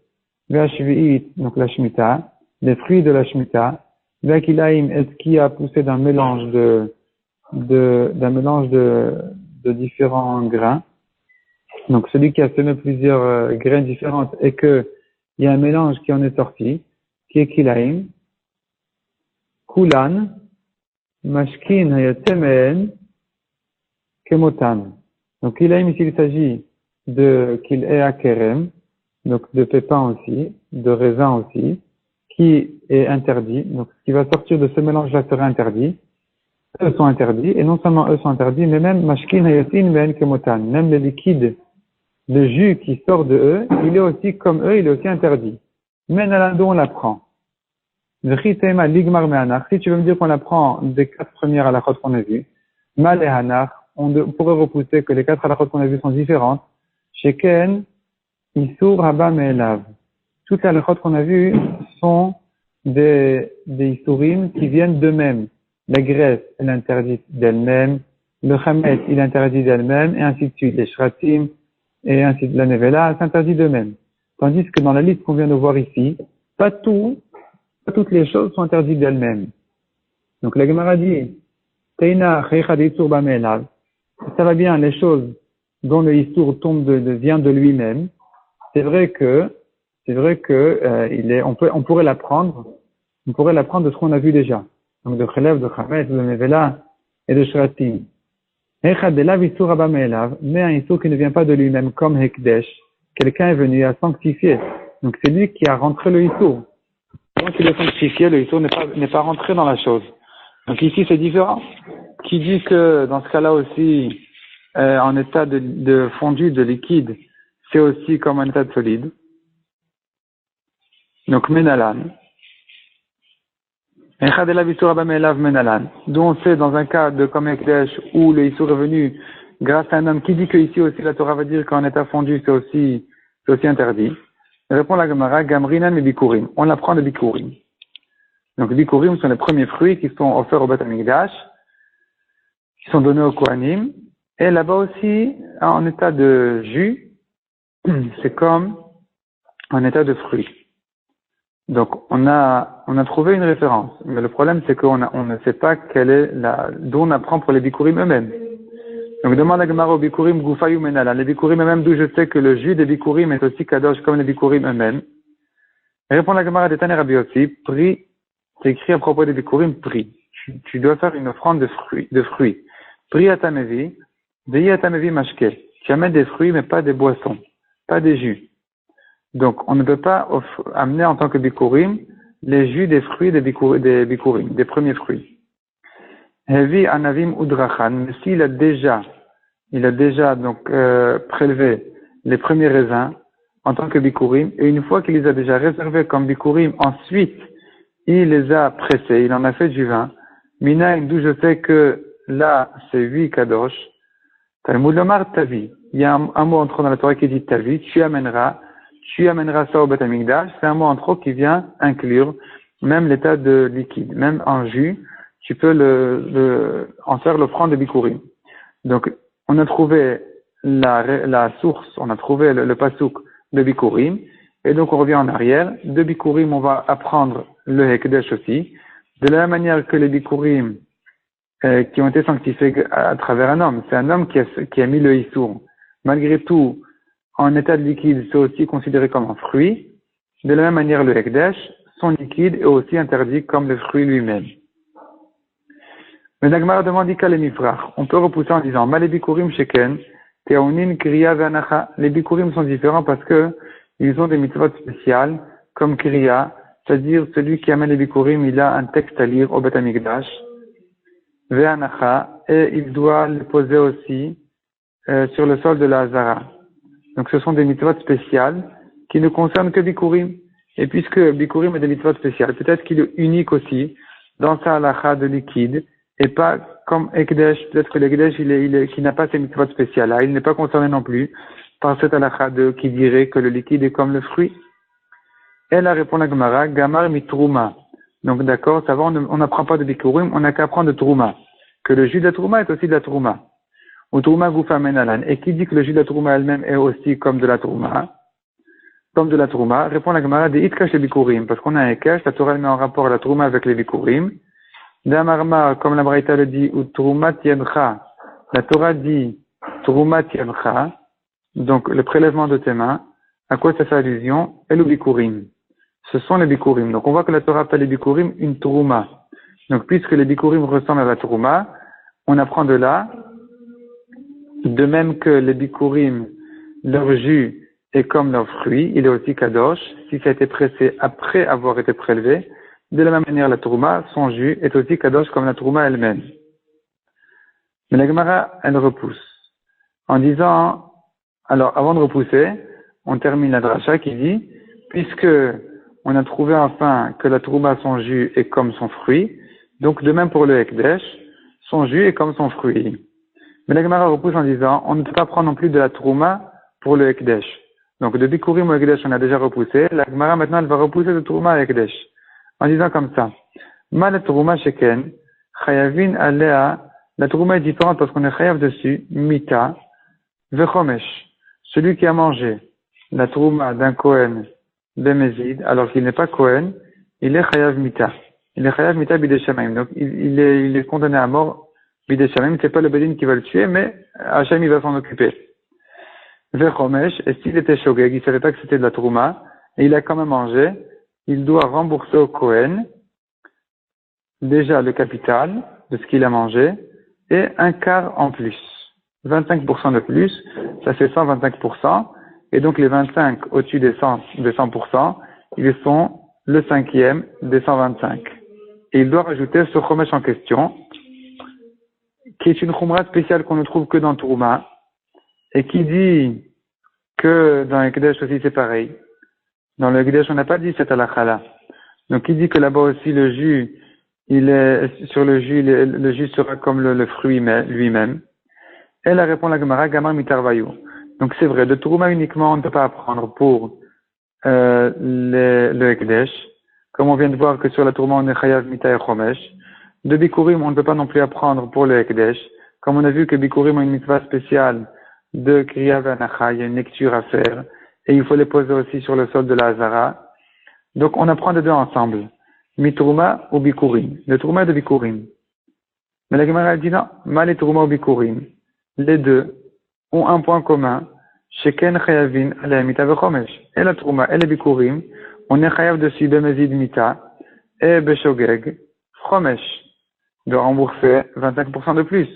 Ve'ashvi'it, donc la Shemitah, les fruits de la Shemitah, Ve'akilaim, est ce qui a poussé d'un mélange de différents grains. Donc celui qui a semé plusieurs graines différentes et que il y a un mélange qui en est sorti, qui est Kilaim, Kulan, Mashkin hayatemen, Kemotan. Donc Kilaim ici il s'agit de Kil'ea Kerem, donc de pépins aussi, de raisins aussi, qui est interdit. Donc ce qui va sortir de ce mélange-là sera interdit. Eux sont interdits, et non seulement eux sont interdits, mais même Mashkin Hayatin Ben Kemotan, même le liquide, le jus qui sort de eux, il est aussi comme eux, il est aussi interdit. Menalando on l'apprend. V'chitema ligmar me'anach, si tu veux me dire qu'on l'apprend des 4 premières halachot qu'on a vues, mal et hanach, on pourrait repousser que les 4 halachot qu'on a vues sont différentes. Sheken, Isur Haba Me'elav. Toutes les halachot qu'on a vues sont des Isurim qui viennent d'eux-mêmes. La graisse, elle est interdite d'elle-même. Le Chametz, il est interdit d'elle-même, et ainsi de suite. Les Shratim, et ainsi de la Nevela, s'interdit d'eux-mêmes. Tandis que dans la liste qu'on vient de voir ici, pas toutes les choses sont interdites d'elles-mêmes. Donc la Gemara dit, Teina Cheichad Isur Ba Me'elav. Ça va bien, les choses dont le Isur vient de lui-même. C'est vrai que on pourrait l'apprendre de ce qu'on a vu déjà. Donc de Chelev, de Chametz, de Nevela et de Shratim. Echad Elav Isur Haba Me'elav, mais un Isur qui ne vient pas de lui-même, comme Hekdesh. Quelqu'un est venu à sanctifier. Donc c'est lui qui a rentré le Isur. Quand il est sanctifié, le Isur n'est pas rentré dans la chose. Donc ici c'est différent. Qui dit que dans ce cas-là aussi, en état de fondu, de liquide, c'est aussi comme un état de solide. Donc Menalan. Echad Elav Isur Haba Me'elav Menalan. D'où on sait dans un cas de comme Ekdesh où le Isur est venu grâce à un homme qui dit que ici aussi la Torah va dire qu'en état fondu c'est aussi interdit. Répond la Gemara, Gamrinan et Bikurim. On apprend de Bikurim. Donc Bikurim sont les premiers fruits qui sont offerts au Beth Amikdash, qui sont donnés au Kohanim. Et là-bas aussi, en état de jus, c'est comme en état de fruits. Donc, on a trouvé une référence. Mais le problème, c'est qu'on ne sait pas d'où on apprend pour les bikurim eux-mêmes. Donc, demande à Gemara aux bikurim Gufayu Menala. Les bikurim eux-mêmes, d'où je sais que le jus des bikurim est aussi kadosh comme les bikurim eux-mêmes. Et répond la Gemara de Tane Rabbi Yossi, prix, c'est écrit à propos des bikurim, prix. Tu dois faire une offrande de fruits. Prix atamevi, vei atamevi mashke. Tu amènes des fruits, mais pas des boissons, pas des jus. Donc, on ne peut pas amener en tant que bikurim les jus des fruits des bikurim, des premiers fruits. Hevi anavim udrachan, mais s'il a déjà, donc prélevé les premiers raisins en tant que bikurim, et une fois qu'il les a déjà réservés comme bikurim, ensuite il les a pressés, il en a fait du vin. Mina, d'où je sais que là c'est 8 kadosh. Talmud Lomar Tavi. Il y a un mot en trop dans la Torah qui dit Tavi, tu amèneras ça au Beth Amikdash. C'est un mot en trop qui vient inclure même l'état de liquide, même en jus, tu peux en faire l'offrande de bikurim. Donc, on a trouvé la source, on a trouvé le pasouk de bikurim, et donc on revient en arrière. De bikurim, on va apprendre le hekdesh aussi. De la même manière que les bikurim qui ont été sanctifiés à travers un homme. C'est un homme qui a mis le issour. Malgré tout, en état de liquide, c'est aussi considéré comme un fruit. De la même manière, le hekdesh, son liquide est aussi interdit comme le fruit lui-même. Mais Nagmar demande on peut repousser en disant Ma les bikurim sheken, te'aunin kriya ve'anacha. Les bikurim sont différents parce que ils ont des mitzvot spéciales, comme kriya, c'est-à-dire celui qui amène les bikurim, il a un texte à lire au Beth Amikdash. Ve'anacha, et il doit le poser aussi sur le sol de la Hazara. Donc ce sont des mitzvot spéciales qui ne concernent que bikurim. Et puisque bikurim est des mitzvot spéciales, peut-être qu'il est unique aussi dans sa halacha de liquide, et pas comme Ekdesh, peut-être que l'Ekdesh, qui n'a pas ces mitzvot spéciales là, il n'est pas concerné non plus par cette halacha qui dirait que le liquide est comme le fruit. Elle a répondu à Gemara, Gamar mitrouma. Donc d'accord, ça va, on n'apprend pas de bikurim, on n'a qu'à apprendre de trouma. Que le jus de la trouma est aussi de la trouma. Ou trouma goufa menalan. Et qui dit que le jus de la trouma elle-même est aussi comme de la trouma? Comme de la trouma, répond la Gemara de itkash les bikurim. Parce qu'on a un cache, la Torah met en rapport la trouma avec les bikurim. Damarma, comme la Braïta le dit, ou trouma tiencha. La Torah dit trouma tiencha. Donc le prélèvement de tes mains. À quoi ça fait allusion? Et le bikurim. Ce sont les bikurim. Donc on voit que la Torah appelle les bikurim une trouma. Donc puisque les bikurim ressemblent à la trouma, on apprend de là, de même que les bikurim, leur jus est comme leur fruit, il est aussi kadosh, si ça a été pressé après avoir été prélevé. De la même manière, la trouma, son jus est aussi kadosh comme la trouma elle-même. Mais la Gemara, elle repousse. En disant, alors avant de repousser, on termine la dracha qui dit, puisque on a trouvé enfin que la trouma, son jus est comme son fruit, donc de même pour le hekdesh, son jus est comme son fruit. Mais la Gemara repousse en disant, on ne peut pas prendre non plus de la trouma pour le hekdesh. Donc de bikurim au hekdesh, on a déjà repoussé. La Gemara maintenant, elle va repousser de trouma à hekdesh. En disant comme ça, ma la trouma sheken, chayavin alea, la trouma est différente parce qu'on est chayav dessus, mita, vechomesh. Celui qui a mangé la trouma d'un Kohen Bemezid, alors qu'il n'est pas Kohen, il est chayav mita. Il est chayav mita bideshamim. Donc, il est condamné à mort bideshamim. C'est pas le Bedin qui va le tuer, mais Hachem, il va s'en occuper. Vechomesh, et s'il était shogeg, il savait pas que c'était de la trouma, et il a quand même mangé, il doit rembourser au Kohen, déjà le capital de ce qu'il a mangé, et un quart en plus. 25% de plus, ça fait 125%, et donc les 25 au-dessus des 100%, ils sont le cinquième des 125. Et il doit rajouter ce chomesh en question, qui est une khumra spéciale qu'on ne trouve que dans Trouma, et qui dit que dans le Kedesh aussi c'est pareil. Dans le Kedesh on n'a pas dit cette halakha-là. Donc il dit que là-bas aussi le jus, sur le jus, le jus sera comme le fruit lui-même. Elle répond la Gemara, Gamar mitarvayu. Donc c'est vrai, de Trouma uniquement on ne peut pas apprendre pour le Ekdesh. Comme on vient de voir que sur la Trouma on est chayav mita et chomesh. De Bikurim on ne peut pas non plus apprendre pour le Ekdesh. Comme on a vu que Bikurim a une mitzvah spéciale de Kriya Vanacha, il y a une lecture à faire. Et il faut les poser aussi sur le sol de la Hazara. Donc on apprend les deux ensemble. Mitrouma ou Bikurim. Le Trouma et de Bikurim. Mais la Gemara dit non, mal et Trouma ou Bikurim. Les deux ont un point commun. Sheken chayavin ala mita vechomesh. Et la Trouma et le Bikurim, on est chayav dessus bemezid mita et beshogeg chomesh. De rembourser 25% de plus.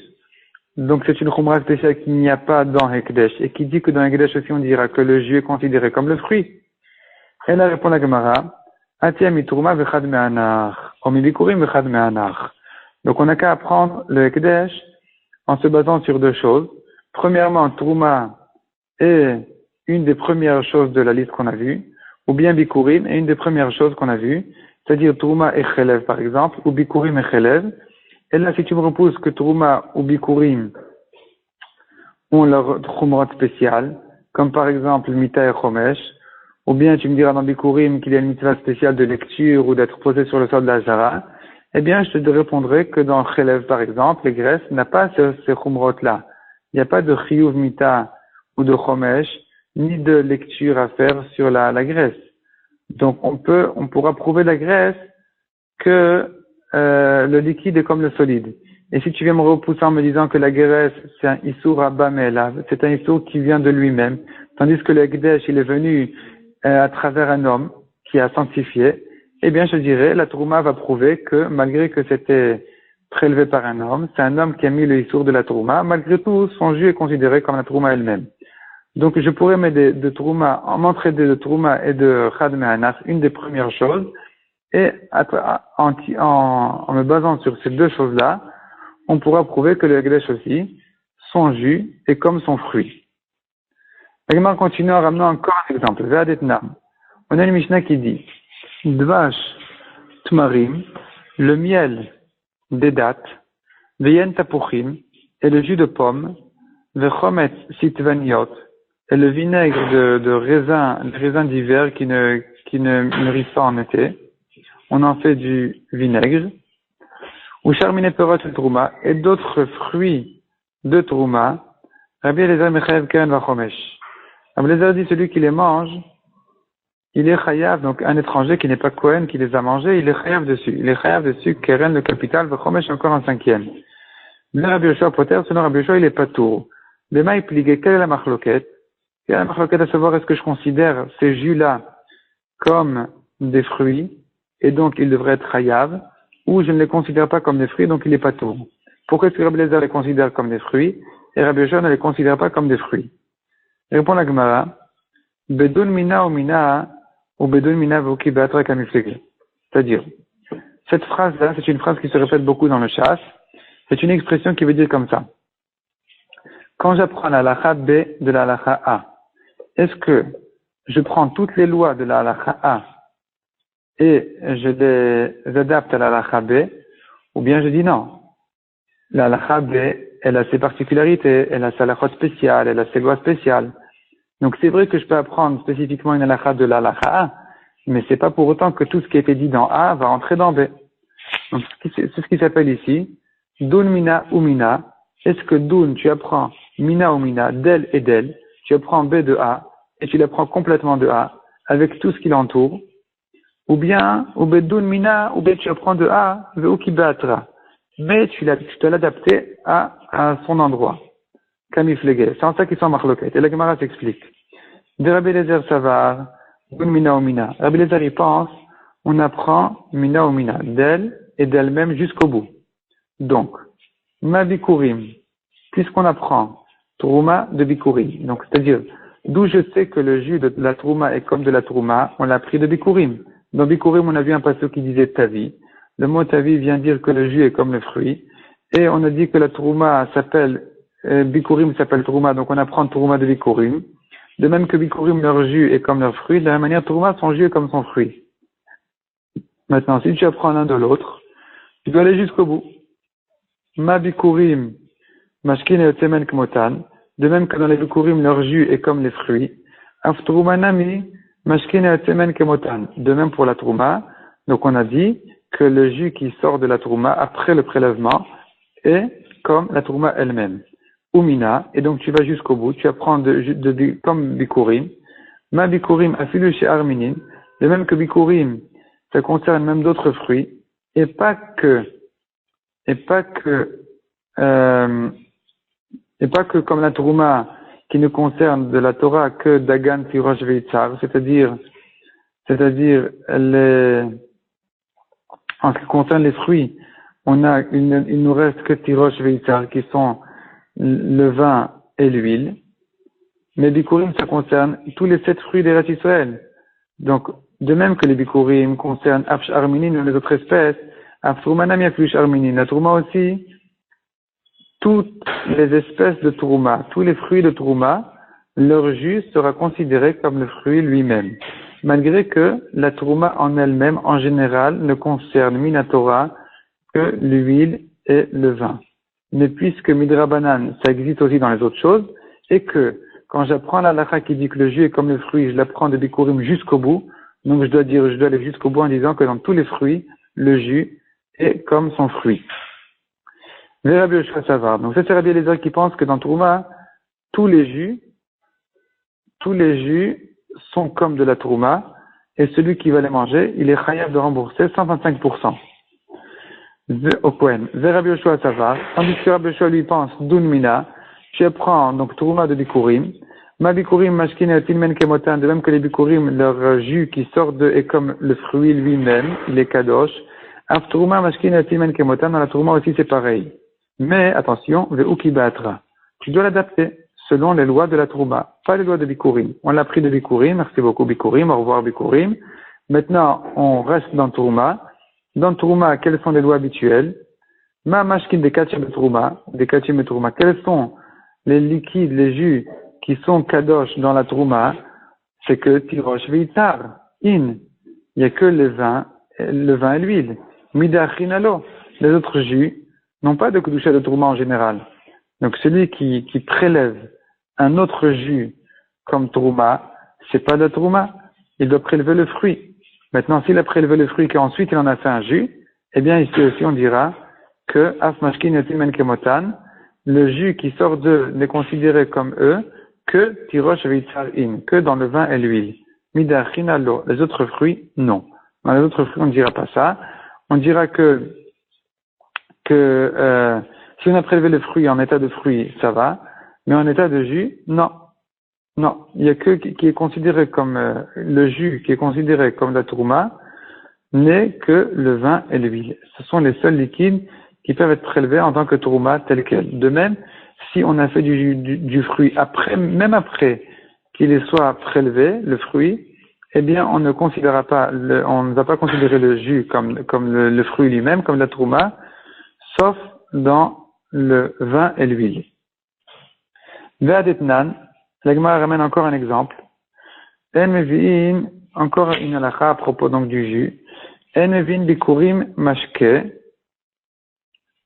Donc c'est une khumra spéciale qu'il n'y a pas dans Hekdesh. Et qui dit que dans Hekdesh aussi on dira que le jus est considéré comme le fruit. Et là répond la Gemara, Atia mi Trouma vechad me'anach, ou mi bikurim vechad me'anach. Donc on n'a qu'à apprendre le Ekdesh en se basant sur deux choses. Premièrement, Trouma est une des premières choses de la liste qu'on a vue, ou bien bikurim est une des premières choses qu'on a vues, c'est-à-dire Trouma et Chelev par exemple, ou bikurim et Chelev. Et là, si tu me repousses que Trouma ou bikurim ont leur Trumot spécial, comme par exemple Mita et Chomesh, ou bien tu me diras dans Bikurim qu'il y a une mitzvah spéciale de lecture ou d'être posé sur le sol de la Zara, eh bien je te répondrai que dans Chelev par exemple, les Grèces n'a pas ces Chumrot-là. Il n'y a pas de Chiyuv Mita ou de Chomesh, ni de lecture à faire sur la Grèce. Donc on pourra prouver la Grèce que le liquide est comme le solide. Et si tu viens me repousser en me disant que la Grèce c'est un Issour Abba Me'elav, c'est un Issour qui vient de lui-même, tandis que le Ekdesh il est venu à travers un homme qui a sanctifié, eh bien je dirais, la Trouma va prouver que malgré que c'était prélevé par un homme, c'est un homme qui a mis le Issour de la Trouma, malgré tout son jus est considéré comme la Trouma elle-même. Donc je pourrais m'aider de Trouma, m'entraider de Trouma et de Chad Me'anach, une des premières choses, et en me basant sur ces deux choses-là, on pourra prouver que le Ekdesh aussi, son jus est comme son fruit. La Gemara continue en ramenant encore un exemple. On a une Mishnah qui dit Dvash Tmarim, le miel des dattes, Veyen Tapuchim, et le jus de pomme, Vechomet Sitvaniot, et le vinaigre de raisin, les raisins d'hiver qui ne mûrissent pas en été. On en fait du vinaigre. Ou Charmine Perot Trouma, et d'autres fruits de Trouma, Rabbi Eliezer Mechayev Keren Vachomesh. Rabbi Eliezer dit celui qui les mange, il est chayav, donc un étranger qui n'est pas Kohen, qui les a mangés, il est chayav dessus. Il est chayav dessus, Keren le capital, Vachomesh encore un cinquième. Le Rabbi Yoshua Poter, selon Rabbi Yoshua, il est patour. Bema il pligue, quelle est la marloquette? Quelle est la marloquette à savoir est-ce que je considère ces jus-là comme des fruits, et donc ils devraient être chayav, ou je ne les considère pas comme des fruits, donc il est patour. Pourquoi est-ce que Rabbi Eliezer les considère comme des fruits, et Rabbi Yoshua ne les considère pas comme des fruits? Répond la Gemara, Bedun mina ou mina, ou bedun mina v'oki be'atra kamiflege. C'est-à-dire, cette phrase-là, c'est une phrase qui se répète beaucoup dans le chasse, c'est une expression qui veut dire comme ça. Quand j'apprends la halakha B de la halakha A, est-ce que je prends toutes les lois de la halakha A et je les adapte à la halakha B, ou bien je dis non. La halakha B, elle a ses particularités, elle a sa halakha spéciale, elle a ses lois spéciales. Donc c'est vrai que je peux apprendre spécifiquement une halakha de la halakha A, mais c'est pas pour autant que tout ce qui a été dit dans A va entrer dans B. Donc c'est ce qui s'appelle ici Dun Mina ou Mina. Est-ce que Dun, tu apprends Mina ou Mina, d'elle et d'elle, tu apprends B de A, et tu l'apprends complètement de A, avec tout ce qui l'entoure, ou bien, ou Bedun Mina, ou bien tu apprends de A, Veuki Beatra, mais tu dois l'adapter à son endroit. Kamiflege, c'est en ça qu'ils sont marloquettes. Et la Gemara s'explique. De Rabbi Eliezer Savar, Dun Mina ou Mina. Rabbi Eliezer, il pense, on apprend Mina ou Mina, d'elle et d'elle-même jusqu'au bout. Donc, ma bikurim, puisqu'on apprend Trouma de bikurim, donc c'est-à-dire, d'où je sais que le jus de la Trouma est comme de la Trouma, on l'a pris de bikurim. Dans bikurim, on a vu un passage qui disait tavi. Le mot tavi vient dire que le jus est comme le fruit. Et on a dit que la Trouma s'appelle, bikurim s'appelle Trouma, donc on apprend Trouma de bikurim. De même que bikurim, leur jus est comme leur fruit, de la même manière, Trouma, son jus est comme son fruit. Maintenant, si tu apprends l'un de l'autre, tu dois aller jusqu'au bout. Ma bikurim, mashkin et otsemen kmotan, de même que dans les bikurim, leur jus est comme les fruits. Af trouma nami, mashkin et otsemen kmotan, de même pour la trouma. Donc on a dit que le jus qui sort de la trouma après le prélèvement est comme la trouma elle-même. Umina, et donc tu vas jusqu'au bout, tu apprends comme bikurim. Ma bikurim afilu chez arminin, de même que bikurim, ça concerne même d'autres fruits, et pas que comme la Trouma qui ne concerne de la Torah que Dagan Tirosh Veitzar, c'est-à-dire en ce qui concerne les fruits, il nous reste que Tirosh Veitzar qui sont le vin et l'huile. Mais Bikurim, ça concerne tous les 7 fruits d'Eretz Israël. Donc, de même que les bikurim concernent Afsh Arminin ou les autres espèces, Aftrouma Miaflush Arminin, la Trouma aussi, toutes les espèces de Trouma, tous les fruits de Trouma, leur jus sera considéré comme le fruit lui-même. Malgré que la Trouma en elle-même, en général, ne concerne Minatora que l'huile et le vin. Mais puisque Midrabanan, ça existe aussi dans les autres choses, et que quand j'apprends la halakha qui dit que le jus est comme le fruit, je l'apprends de Bikurim jusqu'au bout, donc je dois aller jusqu'au bout en disant que dans tous les fruits, le jus est comme son fruit. Mais Rabbi Yoshua Savar. Donc ça c'est Rabbi Eliezer qui pense que dans Trouma, tous les jus sont comme de la Trouma, et celui qui va les manger, il est chayav de rembourser 125%. Au Kohen. Rabbi Yoshua Savar. Tandis que Rabbi Yoshua lui pense, Dunmina, je prends donc Trouma de Bikurim, ma Bikurim mashkin et tilmen kemotan, de même que les Bikurim, leur jus qui sort de est comme le fruit lui-même, il est kadosh. Af Trouma mashkin et tilmen kemotan, dans la Trouma aussi c'est pareil. Mais, attention, ve'ukibatra. Tu dois l'adapter selon les lois de la Trouma, pas les lois de Bikurim. On l'a pris de Bikurim, merci beaucoup Bikurim, au revoir Bikurim. Maintenant, on reste dans Trouma. Dans Trouma, quelles sont les lois habituelles? Ma mashkin des kachim de Trouma, quels sont les liquides, les jus qui sont kadosh dans la Trouma? C'est que tirosh veitar, in. Il n'y a que le vin et l'huile. Midachinalo. Les autres jus n'ont pas de kedusha de Trouma en général. Donc celui qui prélève un autre jus comme Trouma, c'est pas de Trouma. Il doit prélever le fruit. Maintenant, s'il a prélevé le fruit et qu'ensuite il en a fait un jus, eh bien ici aussi on dira que Af Mashkin Yotimen Kemotan, le jus qui sort d'eux n'est considéré comme eux que Tirosh Veitzar In, que dans le vin et l'huile. Midachinalo. Les autres fruits, non. Dans les autres fruits, on ne dira pas ça. On dira que si on a prélevé le fruit en état de fruit, ça va, mais en état de jus, non. Non, il y a que qui est considéré comme le jus qui est considéré comme la tourma n'est que le vin et l'huile. Ce sont les seuls liquides qui peuvent être prélevés en tant que tourma tel quel. De même, si on a fait du fruit même après qu'il soit prélevé, le fruit, eh bien on ne considérera pas on ne va pas considérer le jus comme le fruit lui-même, comme la tourma, sauf dans le vin et l'huile. Ve'adetnan, la Gemara ramène encore un exemple. En mevin, encore une halakha à propos donc du jus. En mevin bikurim mashke.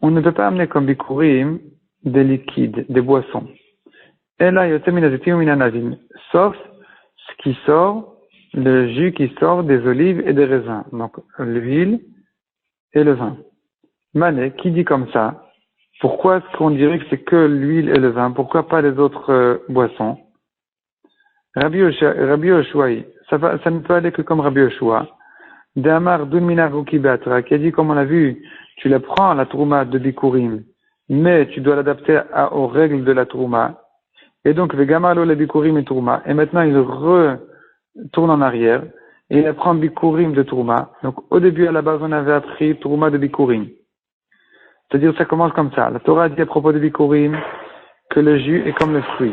On ne peut pas amener comme bikurim des liquides, des boissons. Ela yotem minazetim minanavin. Sauf ce qui sort, le jus qui sort des olives et des raisins. Donc l'huile et le vin. Mané, qui dit comme ça? Pourquoi est-ce qu'on dirait que c'est que l'huile et le vin? Pourquoi pas les autres boissons? Rabbi Yoshua, ça ne peut aller que comme Rabbi Yoshua. D'Amar Dunmina Rukibatra, qui a dit, comme on l'a vu, tu la prends, la trouma de Bikurim, mais tu dois l'adapter aux règles de la trouma. Et donc, Vegamalo le Bikurim et trouma. Et maintenant, il retourne en arrière, et il apprend Bikurim de trouma. Donc, au début, à la base, on avait appris trouma de Bikurim. C'est-à-dire, ça commence comme ça. La Torah dit à propos de Bikurim que le jus est comme le fruit.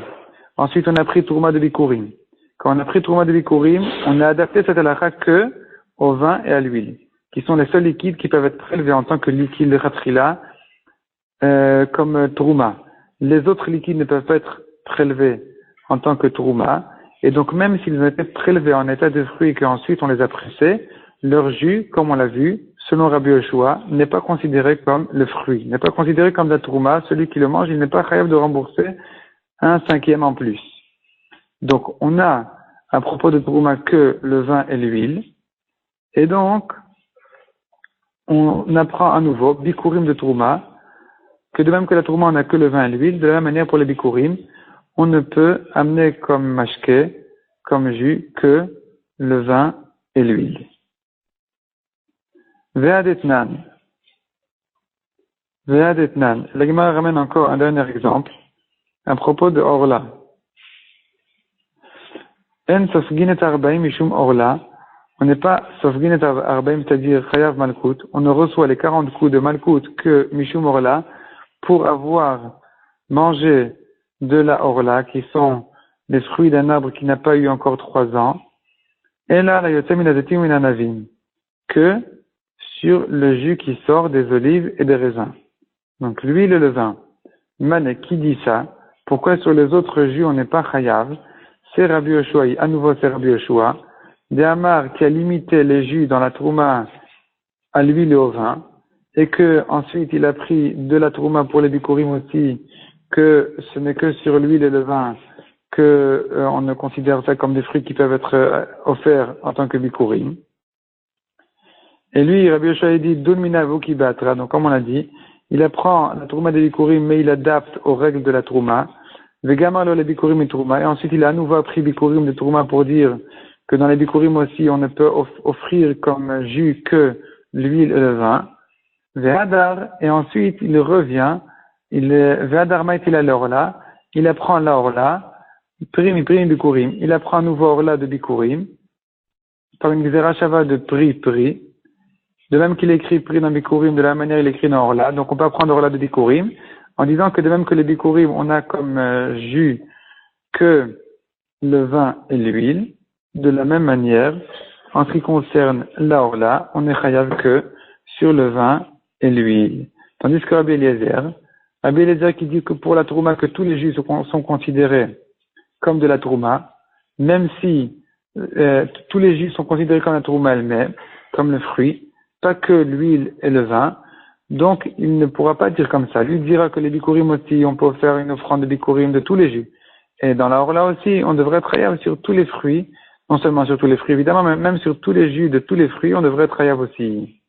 Ensuite, on a pris Tourma de Bikurim. Quand on a pris Tourma de Bikurim, on a adapté cette halakha que au vin et à l'huile, qui sont les seuls liquides qui peuvent être prélevés en tant que liquide ratrila, comme Tourma. Les autres liquides ne peuvent pas être prélevés en tant que Tourma, et donc même s'ils ont été prélevés en état de fruit et qu'ensuite on les a pressés, leur jus, comme on l'a vu, selon Rabbi Yoshua, n'est pas considéré comme le fruit, n'est pas considéré comme la Tourma. Celui qui le mange, il n'est pas capable de rembourser 1/5 en plus. Donc, on a, à propos de Trouma, que le vin et l'huile. Et donc, on apprend à nouveau, Bikurim de Trouma, que de même que la Trouma, on n'a que le vin et l'huile, de la même manière pour les Bikurim, on ne peut amener comme mashke, comme jus, que le vin et l'huile. Ve'adetnan. La Gemara ramène encore un dernier exemple. À propos de Orla. En sofginet arbaim mishum Orla. On n'est pas sofginet arbaim, c'est-à-dire chayav malkout. On ne reçoit les 40 coups de malkout que mishum Orla pour avoir mangé de la Orla, qui sont les fruits d'un arbre qui n'a pas eu encore 3 ans. Et là, la yotzem minazetim minanavim, que sur le jus qui sort des olives et des raisins. Donc l'huile et le vin. Mané, qui dit ça? Pourquoi sur les autres jus on n'est pas chayav? C'est Rabbi Yoshua, à nouveau c'est Rabbi Yoshua, des Amar qui a limité les jus dans la trouma à l'huile et au vin, et que ensuite il a pris de la trouma pour les bikurim aussi, que ce n'est que sur l'huile et le vin que on ne considère ça comme des fruits qui peuvent être offerts en tant que bikurim. Et lui, Rabbi Yoshua dit Domina Vukibatra, donc comme on l'a dit, il apprend la trouma des bikurim, mais il adapte aux règles de la trouma. Vegamalo les bikurim et trouma, et ensuite il a à nouveau appris bikurim de trouma pour dire que dans les bikurim aussi on ne peut offrir comme jus que l'huile et le vin. Ve'adar, et ensuite il revient, Ve'adar ma'til al-orla, il apprend la orla, prim bikurim, il apprend à nouveau orla de bikurim, par une xerashava de pri, de même qu'il écrit pri dans bikurim, de la manière il écrit dans orla, donc on peut apprendre orla de bikurim, en disant que de même que les bikurim, on a comme jus que le vin et l'huile, de la même manière, en ce qui concerne la orla, on est chayav que sur le vin et l'huile. Tandis que Rabbi Eliezer qui dit que pour la trouma, que tous les jus sont considérés comme de la trouma, même si tous les jus sont considérés comme la trouma elle-même, comme le fruit, pas que l'huile et le vin, donc il ne pourra pas dire comme ça. Lui dira que les bikurim aussi, on peut faire une offrande de bikurim de tous les jus. Et dans la orla aussi, on devrait être chayav sur tous les fruits, non seulement sur tous les fruits évidemment, mais même sur tous les jus de tous les fruits, on devrait être chayav aussi.